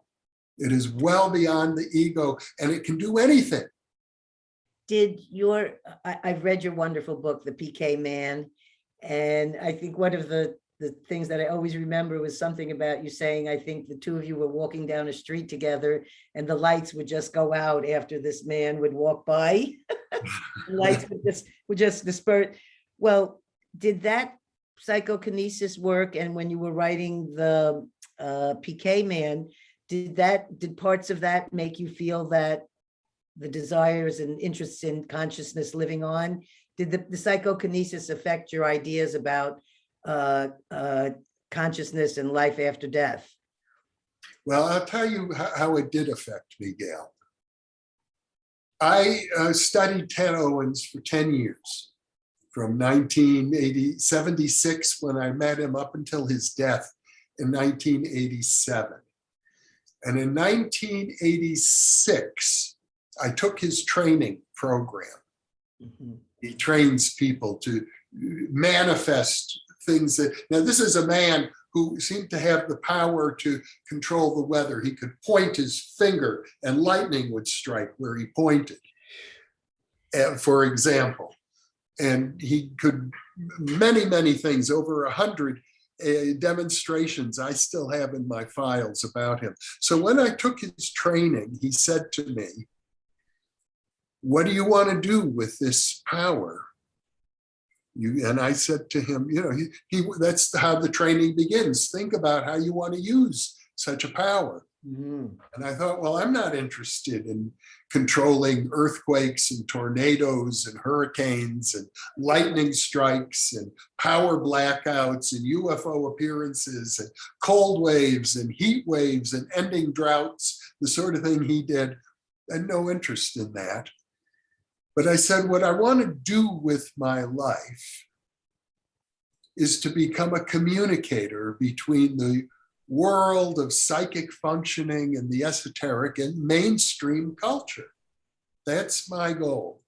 It is well beyond the ego, and it can do anything.
I've read your wonderful book, The PK Man, and I think one of the things that I always remember was something about you saying, I think the two of you were walking down a street together and the lights would just go out after this man would walk by. The lights would just disperse. Well, did that psychokinesis work? And when you were writing the PK Man, did parts of that make you feel that the desires and interests in consciousness living on? Did the psychokinesis affect your ideas about consciousness and life after death?
Well, I'll tell you how it did affect me, Gail. I studied Ted Owens for 10 years, from 1976 when I met him up until his death in 1987. And in 1986, I took his training program. Mm-hmm. He trains people to manifest things that, now this is a man who seemed to have the power to control the weather. He could point his finger and lightning would strike where he pointed, for example. And he could many things, over 100 demonstrations I still have in my files about him. So when I took his training, he said to me, what do you want to do with this power? And I said to him, that's how the training begins. Think about how you want to use such a power. Mm-hmm. And I thought, well, I'm not interested in controlling earthquakes and tornadoes and hurricanes and lightning strikes and power blackouts and UFO appearances and cold waves and heat waves and ending droughts, the sort of thing he did. I had no interest in that. But I said, what I want to do with my life is to become a communicator between the world of psychic functioning and the esoteric and mainstream culture. That's my goal.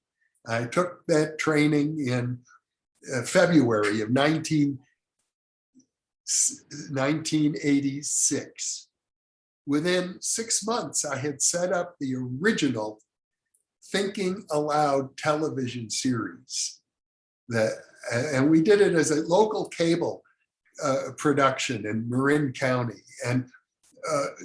I took that training in February of 1986. Within 6 months, I had set up the original Thinking Aloud television series. And we did it as a local cable production in Marin County. And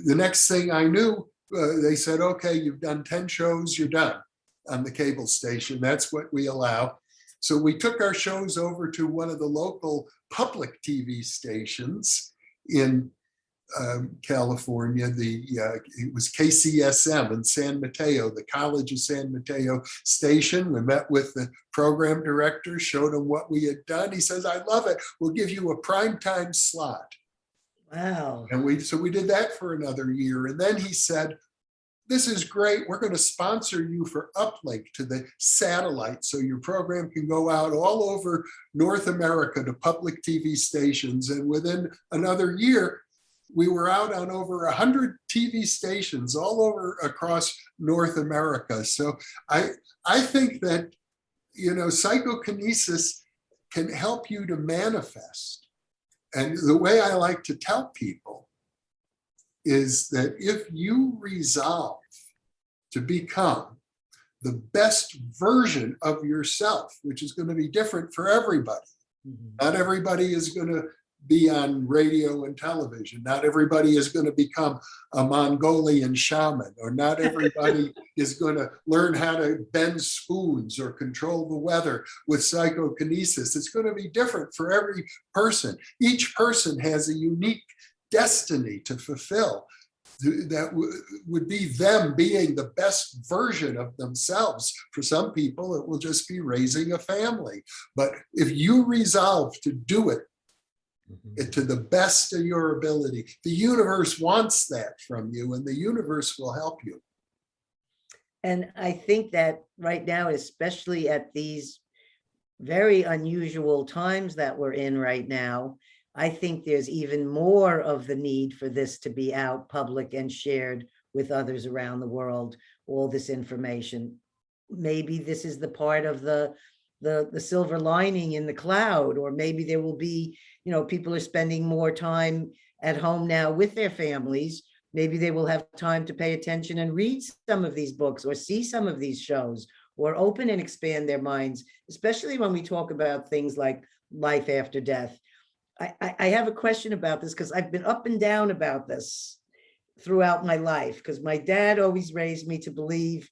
the next thing I knew, they said, okay, you've done 10 shows, you're done on the cable station. That's what we allow. So we took our shows over to one of the local public TV stations in California. It was KCSM in San Mateo, the College of San Mateo station. We met with the program director, showed him what we had done. He says, I love it. We'll give you a primetime slot.
Wow.
And we did that for another year. And then he said, this is great. We're going to sponsor you for uplink to the satellite so your program can go out all over North America to public TV stations. And within another year, we were out on over 100 TV stations all over across North America. So I think that, psychokinesis can help you to manifest. And the way I like to tell people is that if you resolve to become the best version of yourself, which is going to be different for everybody. Not everybody is going to be on radio and television. Not everybody is going to become a Mongolian shaman, or not everybody is going to learn how to bend spoons or control the weather with psychokinesis. It's going to be different for every person. Each person has a unique destiny to fulfill that would be them being the best version of themselves. For some people, it will just be raising a family. But if you resolve to do it to the best of your ability, the universe wants that from you, and the universe will help you.
And I think that right now, especially at these very unusual times that we're in right now, I think there's even more of the need for this to be out public and shared with others around the world, all this information. Maybe this is the part of the silver lining in the cloud, or maybe there will be, people are spending more time at home now with their families. Maybe they will have time to pay attention and read some of these books or see some of these shows, or open and expand their minds, especially when we talk about things like life after death. I have a question about this, because I've been up and down about this throughout my life, because my dad always raised me to believe,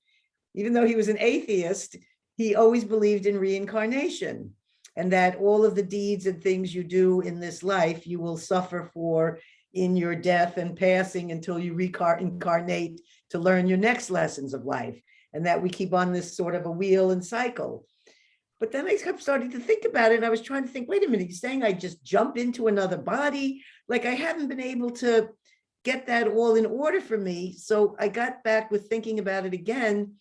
even though he was an atheist, he always believed in reincarnation, and that all of the deeds and things you do in this life, you will suffer for in your death and passing until you reincarnate to learn your next lessons of life, and that we keep on this sort of a wheel and cycle. But then I kept starting to think about it. And I was trying to think, wait a minute, you're saying I just jump into another body? Like, I haven't been able to get that all in order for me. So I got back with thinking about it again.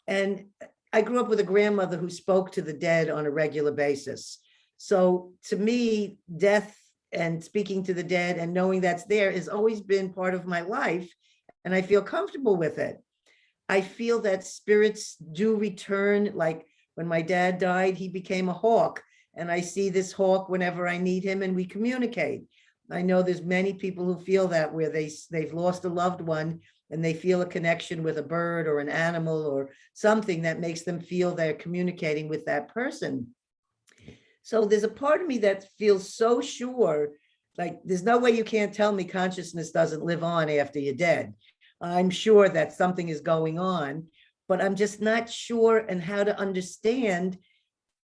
And I grew up with a grandmother who spoke to the dead on a regular basis. So to me, death and speaking to the dead and knowing that's there has always been part of my life. And I feel comfortable with it. I feel that spirits do return. Like, when my dad died, he became a hawk, and I see this hawk whenever I need him, and we communicate. I know there's many people who feel that, where they've lost a loved one and they feel a connection with a bird or an animal or something that makes them feel they're communicating with that person. So there's a part of me that feels so sure, like there's no way you can't tell me consciousness doesn't live on after you're dead. I'm sure that something is going on, but I'm just not sure and how to understand.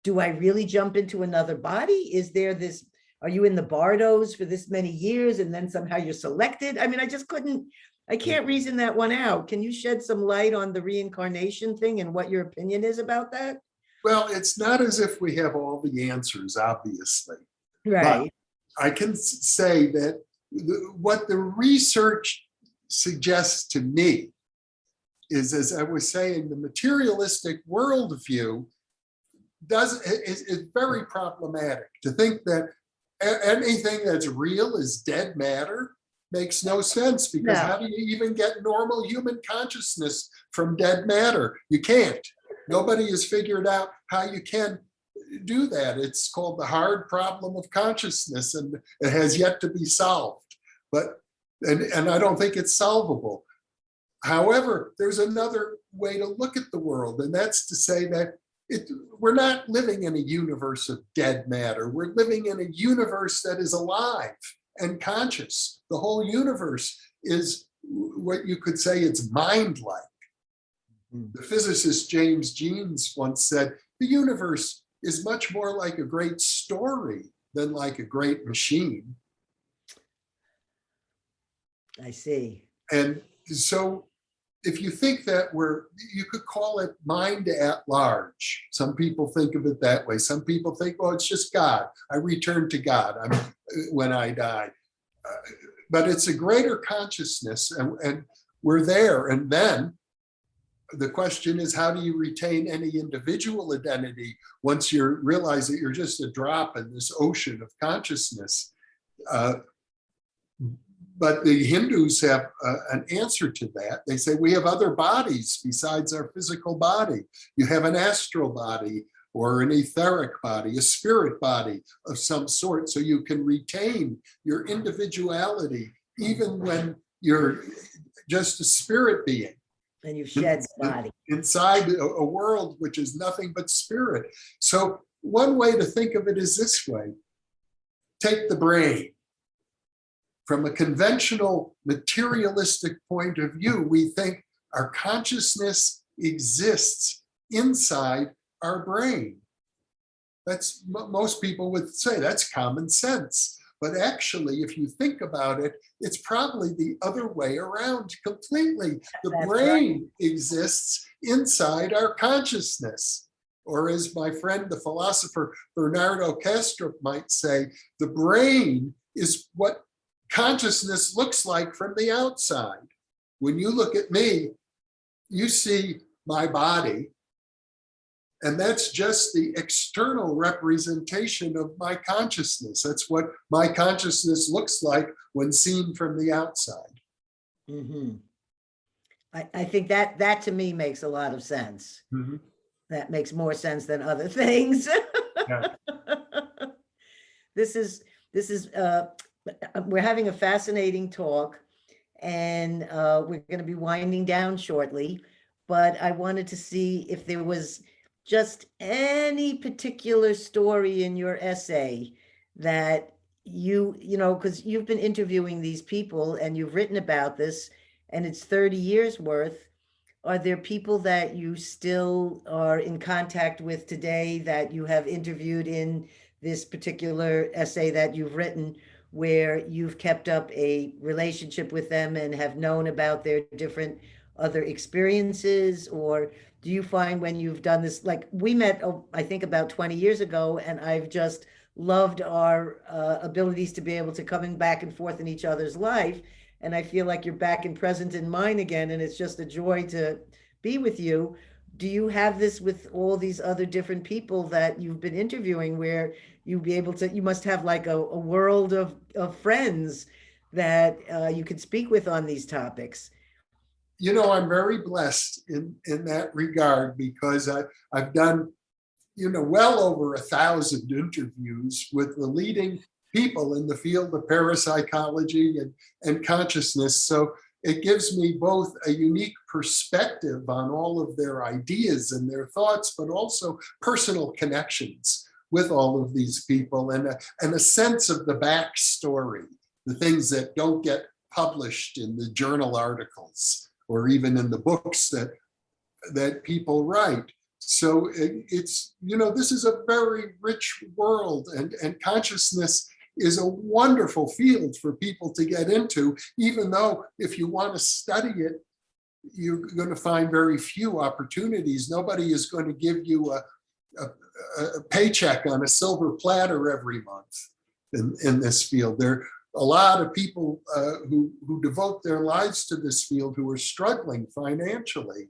Do I really jump into another body? Is there this, are you in the bardos for this many years and then somehow you're selected? I mean, I can't reason that one out. Can you shed some light on the reincarnation thing and what your opinion is about that?
Well, it's not as if we have all the answers, obviously.
Right.
But I can say that what the research suggests to me is, as I was saying, the materialistic worldview is very problematic. To think that anything that's real is dead matter makes no sense, because how do you even get normal human consciousness from dead matter? You can't. Nobody has figured out how you can do that. It's called the hard problem of consciousness, and it has yet to be solved. And I don't think it's solvable. However, there's another way to look at the world, and that's to say that we're not living in a universe of dead matter. We're living in a universe that is alive and conscious. The whole universe is what you could say it's mind-like. The physicist James Jeans once said, the universe is much more like a great story than like a great machine.
I see.
And so if you think that you could call it mind at large. Some people think of it that way. Some people think, well, it's just God. I return to God when I die. But it's a greater consciousness, and we're there. And then the question is, how do you retain any individual identity once you realize that you're just a drop in this ocean of consciousness? but the Hindus have an answer to that. They say we have other bodies besides our physical body. You have an astral body or an etheric body, a spirit body of some sort, so you can retain your individuality even when you're just a spirit being.
And you've shed the body.
Inside a world which is nothing but spirit. So one way to think of it is this way. Take the brain. From a conventional materialistic point of view, we think our consciousness exists inside our brain. That's most people would say that's common sense. But actually, if you think about it, it's probably the other way around completely. The brain exists inside our consciousness. Or as my friend, the philosopher Bernardo Kastrup might say, the brain is what consciousness looks like from the outside. When you look at me, you see my body, and that's just the external representation of my consciousness. That's what my consciousness looks like when seen from the outside.
Mm-hmm. I think that to me makes a lot of sense.
Mm-hmm.
That makes more sense than other things.
Yeah.
This is we're having a fascinating talk, and we're going to be winding down shortly, but I wanted to see if there was just any particular story in your essay that you know, because you've been interviewing these people and you've written about this, and it's 30 years worth. Are there people that you still are in contact with today that you have interviewed in this particular essay that you've written, where you've kept up a relationship with them and have known about their different other experiences? Or do you find when you've done this, like we met, I think about 20 years ago, and I've just loved our abilities to be able to come back and forth in each other's life. And I feel like you're back and present in mine again, and it's just a joy to be with you. Do you have this with all these other different people that you've been interviewing, where you be able to, you must have like a world of friends that you could speak with on these topics?
You know, I'm very blessed in that regard, because I've done, you know, well over 1,000 interviews with the leading people in the field of parapsychology and consciousness. So it gives me both a unique perspective on all of their ideas and their thoughts, but also personal connections with all of these people, and a sense of the backstory, the things that don't get published in the journal articles or even in the books that people write. So it's, you know, this is a very rich world, and consciousness is a wonderful field for people to get into, even though if you want to study it, you're going to find very few opportunities. Nobody is going to give you a paycheck on a silver platter every month in this field. There are a lot of people who devote their lives to this field who are struggling financially.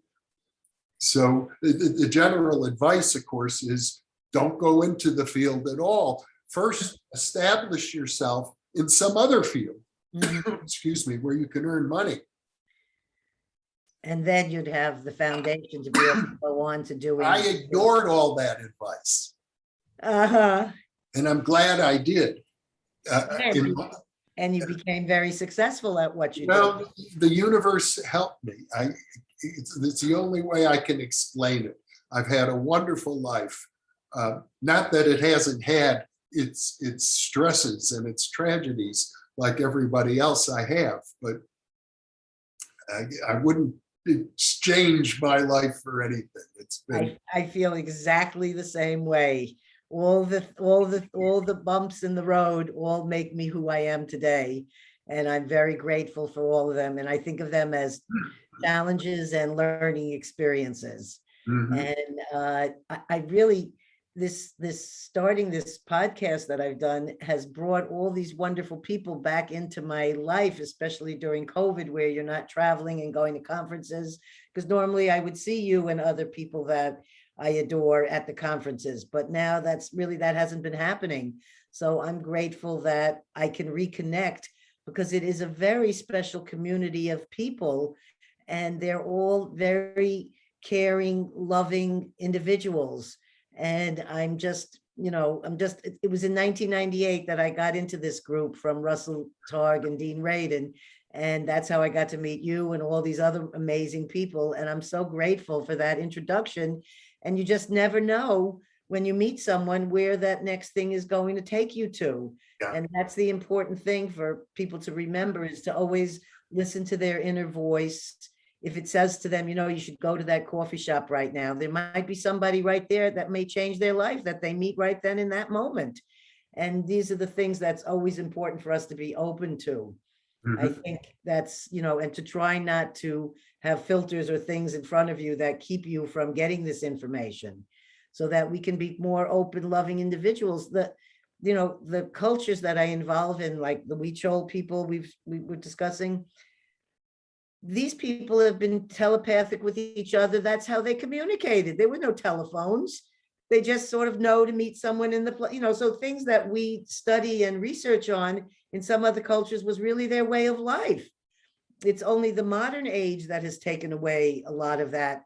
So the general advice, of course, is don't go into the field at all. First, establish yourself in some other field, excuse me, where you can earn money.
And then you'd have the foundation to be able to go on to doing.
I ignored all that advice.
Uh-huh.
And I'm glad I did.
And you became very successsucul at what you
Well,
did.
the universe helped me. It's the only way I can explain it. I've had a wonderful life. Not that it hasn't had its stresses and its tragedies like everybody else I have, but I wouldn't exchange my life for anything. It's been.
I feel exactly the same way. All the bumps in the road all make me who I am today, and I'm very grateful for all of them. And I think of them as challenges and learning experiences.
Mhm.
And I really, this starting this podcast that I've done has brought all these wonderful people back into my life, especially during COVID, where you're not traveling and going to conferences, because normally I would see you and other people that I adore at the conferences, but now that hasn't been happening. So I'm grateful that I can reconnect because it is a very special community of people, and they're all very caring, loving individuals. And I'm just, it was in 1998 that I got into this group from Russell Targ and Dean Radin. And that's how I got to meet you and all these other amazing people. And I'm so grateful for that introduction. And you just never know when you meet someone where that next thing is going to take you to.
Yeah.
And that's the important thing for people to remember, is to always listen to their inner voice. If it says to them, you should go to that coffee shop right now, there might be somebody right there that may change their life, that they meet right then in that moment. And these are the things that's always important for us to be open to. I think that's, and to try not to have filters or things in front of you that keep you from getting this information, so that we can be more open, loving individuals. The cultures that I involve in, like the Huichol people we were discussing, these people have been telepathic with each other. That's how they communicated. There were no telephones. They just sort of know to meet someone in the, so things that we study and research on in some other cultures was really their way of life. It's only the modern age that has taken away a lot of that,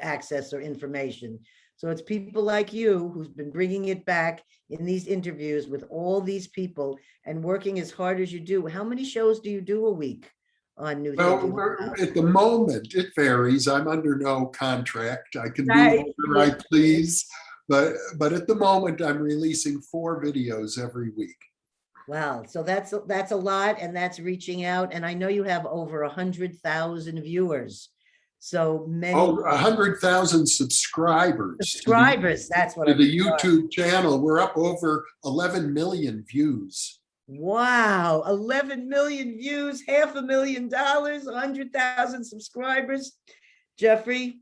access or information. So it's people like you who's been bringing it back in these interviews with all these people and working as hard as you do. How many shows do you do a week on New
Well, at the moment, it varies. I'm under no contract. I can do whatever I please. But at the moment, I'm releasing 4 videos every week.
Wow. So that's a lot, and that's reaching out. And I know you have over 100,000 viewers. So many.
100,000 subscribers.
That's what
to the YouTube channel. We're up over 11 million views.
Wow, 11 million views, $500,000, 100,000 subscribers. Jeffrey,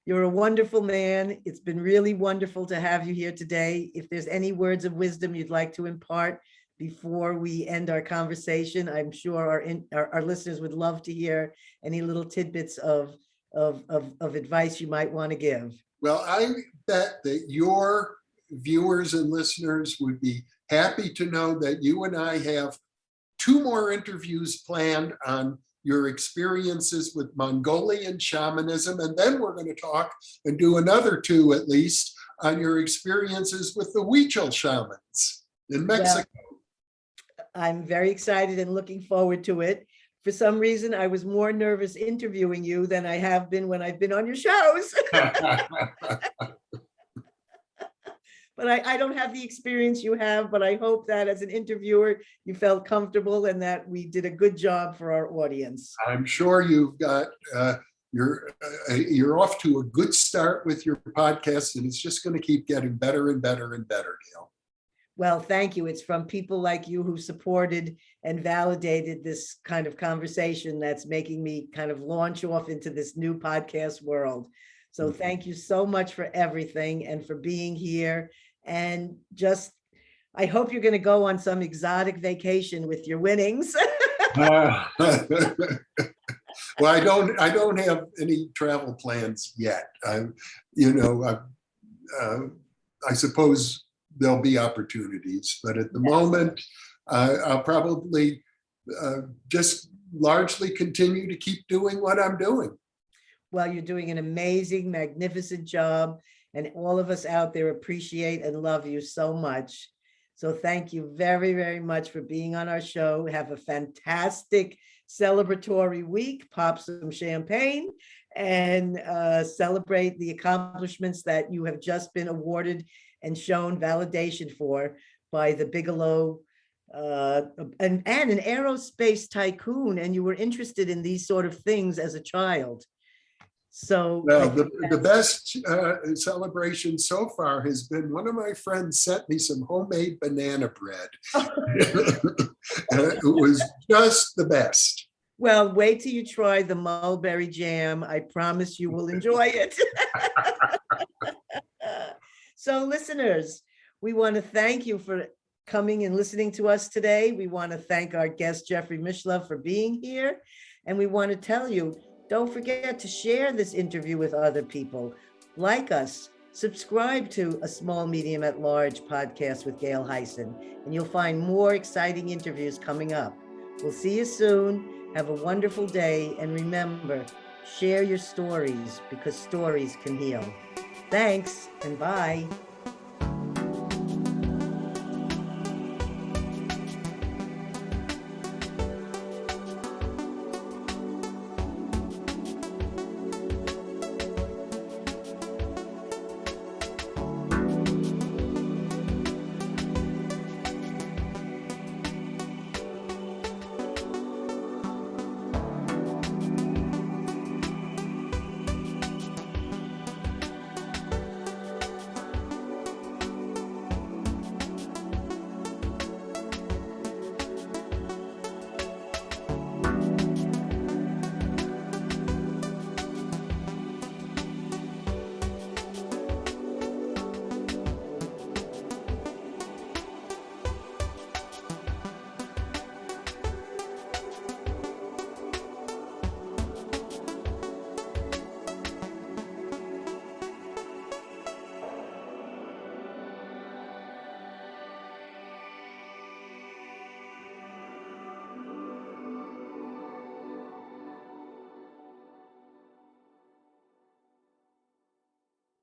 you're a wonderful man. It's been really wonderful to have you here today. If there's any words of wisdom you'd like to impart before we end our conversation, I'm sure our listeners would love to hear any little tidbits of advice you might want to give.
Well, I bet that your viewers and listeners would be happy to know that you and I have 2 more interviews planned on your experiences with Mongolian shamanism. And then we're going to talk and do another 2 at least on your experiences with the Huichol shamans in Mexico.
Well, I'm very excited and looking forward to it. For some reason, I was more nervous interviewing you than I have been when I've been on your shows. But I don't have the experience you have, but I hope that as an interviewer, you felt comfortable and that we did a good job for our audience.
I'm sure you've got, you're off to a good start with your podcast, and it's just going to keep getting better and better and better, Gail.
Well, thank you. It's from people like you who supported and validated this kind of conversation that's making me kind of launch off into this new podcast world. So thank you so much for everything and for being here. And just, I hope you're going to go on some exotic vacation with your winnings.
Well, I don't have any travel plans yet. I suppose there'll be opportunities, but at the moment, I'll probably just largely continue to keep doing what I'm doing.
Well, you're doing an amazing, magnificent job, and all of us out there appreciate and love you so much. So thank you very, very much for being on our show. Have a fantastic celebratory week, pop some champagne, and celebrate the accomplishments that you have just been awarded and shown validation for by the Bigelow and an aerospace tycoon. And you were interested in these sort of things as a child. So
well, the best celebration so far has been one of my friends sent me some homemade banana bread. It was just the best.
Well, wait till you try the mulberry jam. I promise you will enjoy it. So listeners, we want to thank you for coming and listening to us today. We want to thank our guest, Jeffrey Mishlove, for being here. And we want to tell you, don't forget to share this interview with other people. Like us, subscribe to A Small Medium at Large podcast with Gail Hayssen, and you'll find more exciting interviews coming up. We'll see you soon. Have a wonderful day. And remember, share your stories because stories can heal. Thanks and bye.